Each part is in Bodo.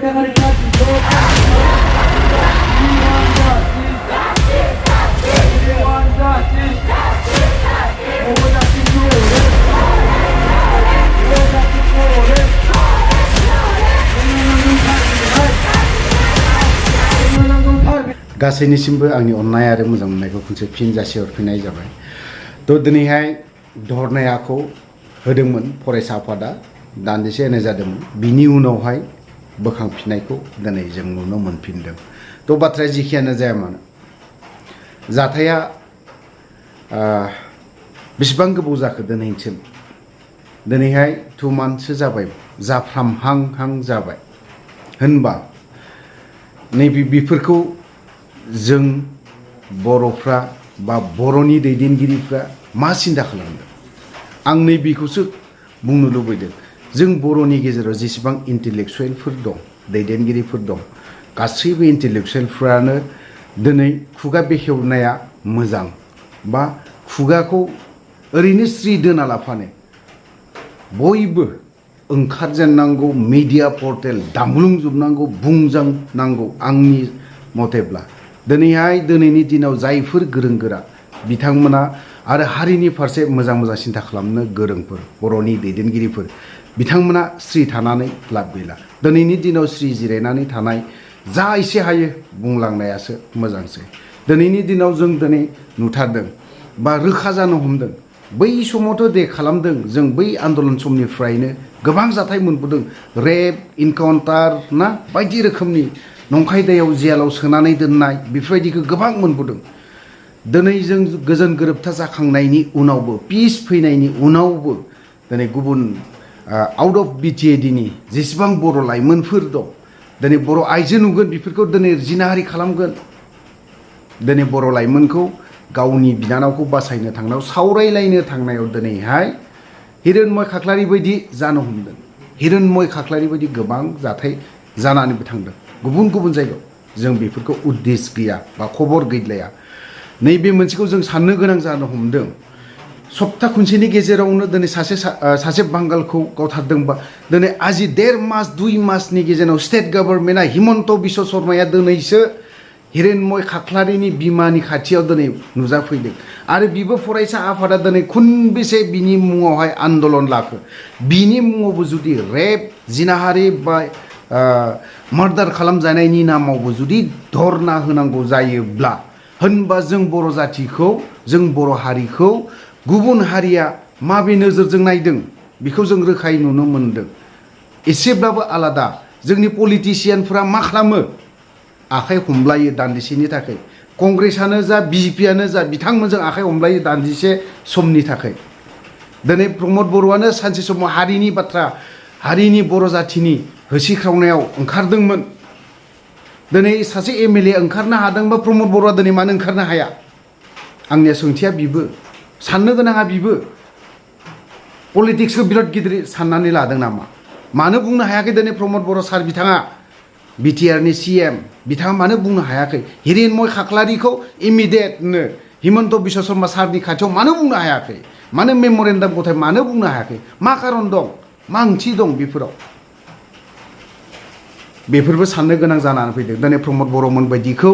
गासैनिसिमबो आंनि अननाय आरो मोजां मोननायखौ खनसे फिन जासिहरफिननाय जाबाय। थ' दिनैहाय धरनायाखौ होदोंमोन फरायसा आफादा, दान्दिसे होनाय जादोंमोन, बिनि उनावहाय बोखांफिननायखौ दिनै जों नुनो मोनफिनदों। थ' बाथ्राया जिखियानो जाया मानो, जाथाया बेसेबां गोबाव जाखो दिनैसिम? दिनैहाय 2 मान्थसो जाबाय, जाफ्रामहां जाबाय होनबा नैबे बेफोरखौ जों बर'फ्रा बा बर'नि दैदेनगिरिफ्रा मा सिन्था खालामदों? आं नैबेखौसो बुंनो लुबैदों। जों बर'नि गेजेराव जेसेबां इन्टेलेक्सुयेलफोर दं, दैदेनगिरिफोर दं, गासैबो इन्टेलेक्सुयेलफ्रानो दिनै खुगा बेखेवनाया मोजां, बा खुगाखौ ओरैनो स्रि दोना लाफानो बयबो ओंखारजेननांगौ, मिडिया पर्टेल दामलुंजोबनांगौ, बुंजांनांगौ। आंनि मथेब्ला दिनैनि दिनाव जायफोर गोरों गोरा बिथांमोना आरो हारिनि फारसे मोजां सिन्था खालामनो गोरोंफोर बर'नि दैदेनगिरिफोर, बिथांमोना स्रि थानानै लाब गैला। दिनैनि दिनाव स्रि जिरायनानै थानाय, जा एसे हायो बुंलांनायासो मोजांसै। दिनैनि दिनाव जों दिनै नुथारदों बा रोखा जानो हमदों। बै समावथ' खालामदों, जों बै आन्दलन समनिफ्रायनो गोबां जाथाय मोनबोदों, रेप, इनकाउन्टार ना बायदि रोखोमनि नंखाय दायाव जेलाव सोनानै दोननाय, बेफोरबायदिखौ गोबां मोनबोदों। दिनै जों गोजोन गोरोबथा जाखांनायनि उनावबो, पिस फैनायनि उनावबो दिनै गुबुन आउट अफ बिटिएडिनि जेसेबां बर' लाइमोनफोर दं, दिनै बर' आइजो नुगोन, बेफोरखौ दिनै जिनाहारि खालामगोन। दिनै बर' लाइमोनखौ गावनि बिनानावखौ बासायनो थांनायाव, सावरायलायनो थांनायाव दिनैहाय हिरण्मय खाख्लारि बायदि जानो हमदों। हिरण्मय खाख्लारि बायदि गोबां जाथाय जानानैबो थांदों गुबुन गुबुन जायगायाव। जों बेफोरखौ उद्देश गैया बा खबर गैलाया। नैबे मोनसेखौ जों साननो गोनां जानो हमदों। सप्ता खनसेनि गेजेरावनो दिनै सासे बांगालखौ गावथारदोंबा, दिनै आजि 1.5 मास 2 मासनि गेजेराव स्टेट गभर्नमेन्टआ हिमन्त बिश्व शर्माया दिनैसो हिरण्मय खाख्लारिनि बिमानि खाथियाव दिनै नुजाफैदों। आरो बिबो फरायसा आफादा दिनै खनबेसे बिनि मुङावहाय आन्दलन लाखो? बिनि मुङावबो जुदि रेप, जिनाहारि बा मार्डार खालामजानायनि नामावबो जुदि धरना होनांगौ जायोब्ला, होनबा जों बर' जाथिखौ, जों बर' हारिखौ गुबुन हारिया माबे नोजोरजों नायदों बेखौ जों रोखायै नुनो मोनदों। एसेब्लाबो आलादा। जोंनि पलिटिसियानफोरा मा खालामो? आखाइ हमलायो दान्दिसेनि थाखाय। कंग्रेसआनो जा, बिजेपिआनो जा, बिथांमोनजों आखाइ हमलायो दान्दिसे समनि थाखाय। दिनै प्रमद बर'आनो सानसे समाव हारिनि बाथ्रा, हारिनि बर' जाथिनि होसिख्रावनायाव ओंखारदोंमोन। दिनै सासे एमएलए ओंखारनो हादोंबा प्रमद बर'आ दिनै मानो ओंखारनो हाया? आंनिया सोंथिया बिबो, साननो गोनाङा बिबो। पलिटिक्सखौ बिराद गिदिर साननानै लादों नामा? मानो बुंनो हायाखै दिनै प्रमद बर' सार बिथाङा, बिटिआरनि सिएम, बिथाङा मानो बुंनो हायाखै? हिरण्मय खाख्लारिखौ इमिडियेटनो हिमन्त बिश्व शर्मा सारनि खाथियाव मानो बुंनो हायाखै? मानो मेम'रेन्डाम गथाय मानो बुंनो हायाखै? मा खारन दं? मा ओंथि दं बेफोराव? बेफोरबो साननो गोनां जानानै फैदों। दिनै प्रमद बर'मोन बायदिखौ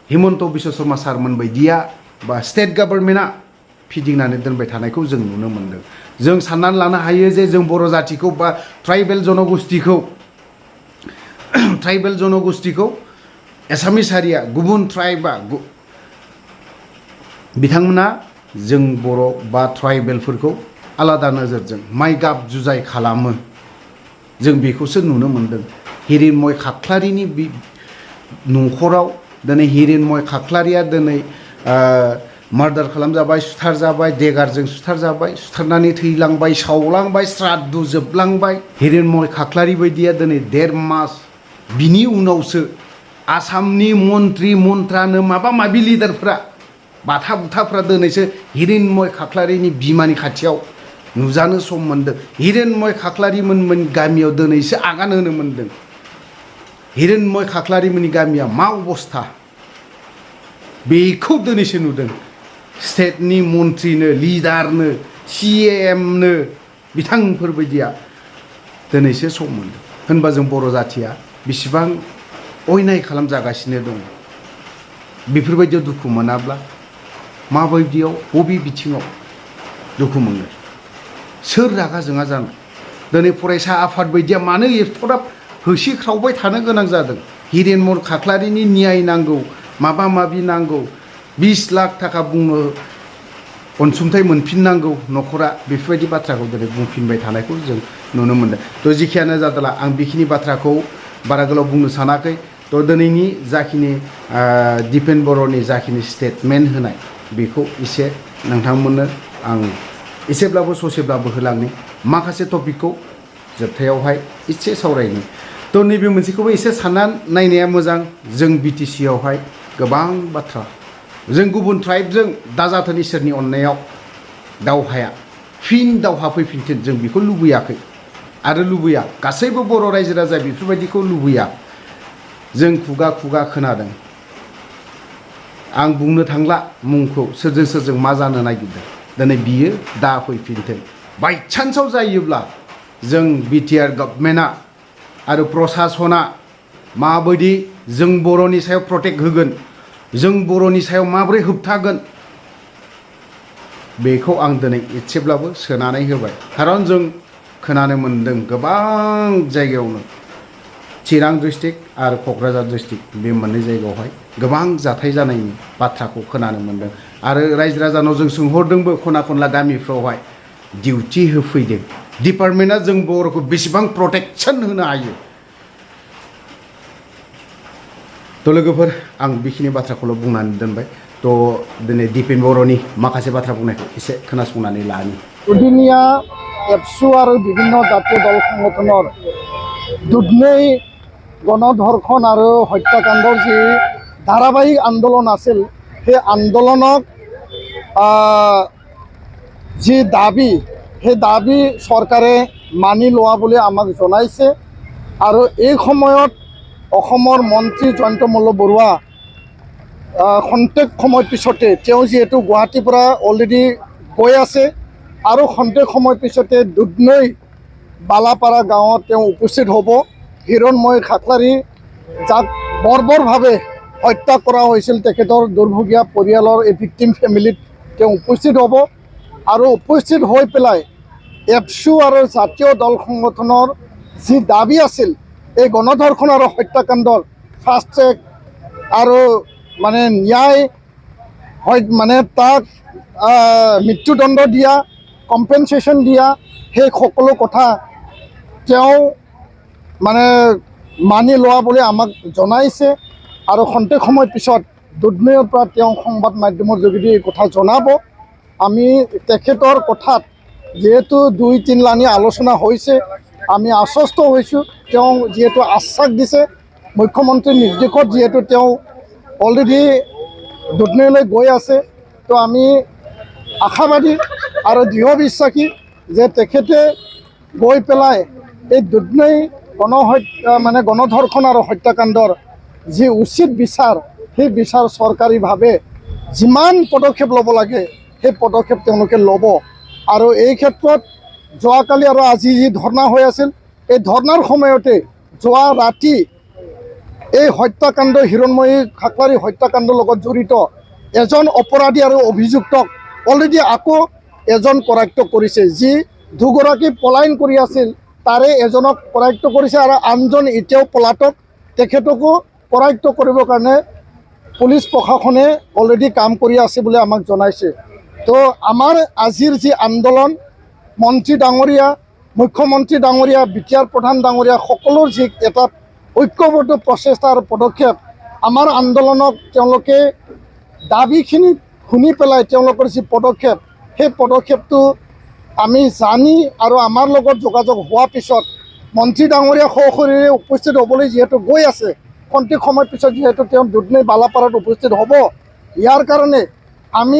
हिमन्त बिश्व शर्मा सारमोन बायदिया बा स्टेट गभर्नमेन्टआ फिदिंनानै दोनबाय थानायखौ जों नुनो मोनदों। जों साननानै लानो हायो जे जों बर' जाथिखौ बा ट्राइबेल जनगोष्ठीखौ एसामिस हारिया, गुबुन ट्राइबा, बिथांमोना जों बर' बा ट्राइबेलफोरखौ आलादा नोजोरजों माइ गाब जुजाय खालामो। जों बेखौसो नुनो मोनदों। हिरण्मय खाख्लारिनि न'खराव दिनै हिरण्मय खाख्लारिया दिनै मार्डार खालामजाबाय, सुथारजाबाय, देगारजों सुथारजाबाय, सुथारनानै थैलांबाय, सावलांबाय, श्राद्ध जोबलांबाय। हिरण्मय खाख्लारि बायदिया दिनै 1.5 मास बिनि उनावसो आसामनि मन्त्रि मन्थ्रानो माबा माबि लिडारफ्रा, बाथा बुथाफ्रा दिनैसो हिरण्मय खाख्लारिनि बिमानि खाथियाव नुजानो सम मोन्दों। हिरण्मय खाख्लारिमोन गामियाव दिनैसो आगान होनो मोन्दों। हिरण्मय खाख्लारिमोननि गामिया मा अबस्था बेखौ दिनैसो नुदों। स्टेटनि मन्थ्रिनो, लिडारनो, सिएमनो बिथांफोरबायदिया दिनैसो सम मोन्दों। होनबा जों बर' जाथिया बेसेबां अयनाय खालामजागासिनो दं बेफोरबायदियाव दुखु मोनाब्ला माबायदियाव बबे बिथिङाव दुखु मोनो सोर रागा जोङा जानो दिनै फरायसा आफाद बायदिया मानो एफाग्राब होसिख्रावबाय थानो गोनां जादों हिरेनमल खाख्लारिनि न्याय नांगौ माबा माबि नांगौ 20 लाख थाखा बुंनो अनसुंथाइ मोनफिननांगौ न'खरा बेफोरबायदि बाथ्राखौ दिनै बुंफिनबाय थानायखौ जों नुनो मोनदों थ' जेखियानो जादोंला आं बेखिनि बाथ्राखौ बारा गोलाव बुंनो सानाखै थ' दिनैनि जाखिनि दिपेन बर'नि जाखिनि स्टेटमेन्ट होनाय बेखौ एसे नोंथांमोननो आं एसेब्लाबो ससेब्लाबो होलांनि माखासे टपिकखौ जोबथायावहाय एसे सावरायनि थ' नैबे मोनसेखौबो एसे सानना नायनाया मोजां जों BTC आवहाय गोबां बाथ्रा जों गुबुन ट्राइबजों दाजाथों इसोरनि अननायाव दावहाया फिन दावहा फैफिनथों जों बेखौ लुबैयाखै आरो लुबैया गासैबो बर' रायजो राजा बेफोरबायदिखौ लुबैया जों खुगा खुगा खोनादों आं बुंनो थांला मुंखौ सोरजों सोरजों मा जानो नागिरदों दिनै बियो दा फैफिनथों बायचान्सआव जायोब्ला जों BTR गभर्नमेन्टआ आरो प्रसासना माबायदि जों बर'नि सायाव प्रटेक्ट होगोन जों बर'नि सायाव माबोरै होबथागोन बेखौ आं दिनै एसेब्लाबो सोनानै होबाय खारन जों खोनानो मोन्दों गोबां जायगायावनो चिरां डिस्ट्रिक्ट आरो क'क्राझार डिस्ट्रिक्ट बे मोननै जायगायावहाय गोबां जाथाय जानायनि बाथ्राखौ खोनानो मोन्दों आरो रायजो राजानाव जों सोंहरदोंबो खना खनला गामिफ्रावहाय डिउटि होफैदों डिपार्टमेन्टआ जों बर'खौ बेसेबां प्रटेक्सन होनो हायो थ' लोगोफोर आं बेखिनि बाथ्राखौल' बुंनानै दोनबाय थ' दिनै दिपेन बर'नि माखासे बाथ्रा बुंनायखौ एसे खोनासंनानै लानि দুদিনীয়া এপছু আৰু বিভিন্ন জাতীয় দল সংগঠনৰ দুধনৈ গণধৰ্ষণ আৰু হত্যাকাণ্ডৰ যি ধাৰাবাহিক আন্দোলন আছিল সেই আন্দোলনক যি দাবী সেই দাবী চৰকাৰে মানি লোৱা বুলি আমাক জনাইছে আৰু এই সময়ত অসমৰ মন্ত্ৰী জয়ন্ত মল্ল বৰুৱা খন্তেক সময় পিছতে তেওঁ যিহেতু গুৱাহাটীৰ পৰা অলৰেডি গৈ আছে আৰু খন্তেক সময় পিছতে দুধনৈ বালাপাৰা গাঁৱত তেওঁ উপস্থিত হ'ব হিৰণময় খাকলাৰী যাক বৰ্বৰভাৱে হত্যা কৰা হৈছিল তেখেতৰ দুৰ্ভগীয়া পৰিয়ালৰ এই ভিক্টিম ফেমিলিত তেওঁ উপস্থিত হ'ব আৰু উপস্থিত হৈ পেলাই এপছু আৰু জাতীয় দল সংগঠনৰ যি দাবী আছিল এই গণধৰ্ষণ আৰু হত্যাকাণ্ডৰ ফাষ্ট ট্ৰেক আৰু মানে ন্যায় হয় মানে তাক মৃত্যুদণ্ড দিয়া কম্পেনচেশ্যন দিয়া সেই সকলো কথা তেওঁ মানে মানি লোৱা বুলি আমাক জনাইছে আৰু খন্তেক সময় পিছত দুধনৈৰ পৰা তেওঁ সংবাদ মাধ্যমৰ যোগেদি এই কথা জনাব আমি তেখেতৰ কথাত যেহেতু 2-3 লানি আলোচনা হৈছে আমি আশ্বস্ত হৈছোঁ তেওঁ যেহেতু আশ্বাস দিছে মুখ্যমন্ত্ৰীৰ নিৰ্দেশত যেহেতু তেওঁ অলৰেডি দুধনৈলৈ গৈ আছে তো আমি আশাবাদী আৰু দৃঢ় বিশ্বাসী যে তেখেতে গৈ পেলাই এই দুধনৈ গণধৰ্ষণ আৰু হত্যাকাণ্ডৰ যি উচিত বিচাৰ সেই বিচাৰ চৰকাৰীভাৱে যিমান পদক্ষেপ ল'ব লাগে সেই পদক্ষেপ তেওঁলোকে ল'ব আৰু এই ক্ষেত্ৰত যোৱাকালি আৰু আজি যি ধৰ্ণা হৈ আছিল এই ধৰ্ণাৰ সময়তে যোৱা ৰাতি এই হত্যাকাণ্ড হিৰণময়ী খাকলাৰী হত্যাকাণ্ডৰ লগত জড়িত এজন অপৰাধী আৰু অভিযুক্তক অলৰেডি আকৌ এজন কৰায়ত্ব কৰিছে যি দুগৰাকী পলায়ন কৰি আছিল তাৰে এজনক কৰায়ত্ব কৰিছে আৰু আনজন এতিয়াও পলাতক তেখেতকো কৰায়ত্ব কৰিবৰ কাৰণে পুলিচ প্ৰশাসনে অলৰেডি কাম কৰি আছে বুলি আমাক জনাইছে তো আমাৰ আজিৰ যি আন্দোলন মন্ত্ৰী ডাঙৰীয়া মুখ্যমন্ত্ৰী ডাঙৰীয়া BTR প্ৰধান ডাঙৰীয়া সকলোৰ যি এটা ঐক্যবদ্ধ প্ৰচেষ্টা আৰু পদক্ষেপ আমাৰ আন্দোলনক তেওঁলোকে দাবীখিনি শুনি পেলাই তেওঁলোকৰ যি পদক্ষেপ সেই পদক্ষেপটো আমি জানি আৰু আমাৰ লগত যোগাযোগ হোৱাৰ পিছত মন্ত্ৰী ডাঙৰীয়া সশৰীৰে উপস্থিত হ'বলৈ যিহেতু গৈ আছে খন্তেক সময় পিছত যিহেতু তেওঁ দুধনৈ বালাপাৰাত উপস্থিত হ'ব ইয়াৰ কাৰণে আমি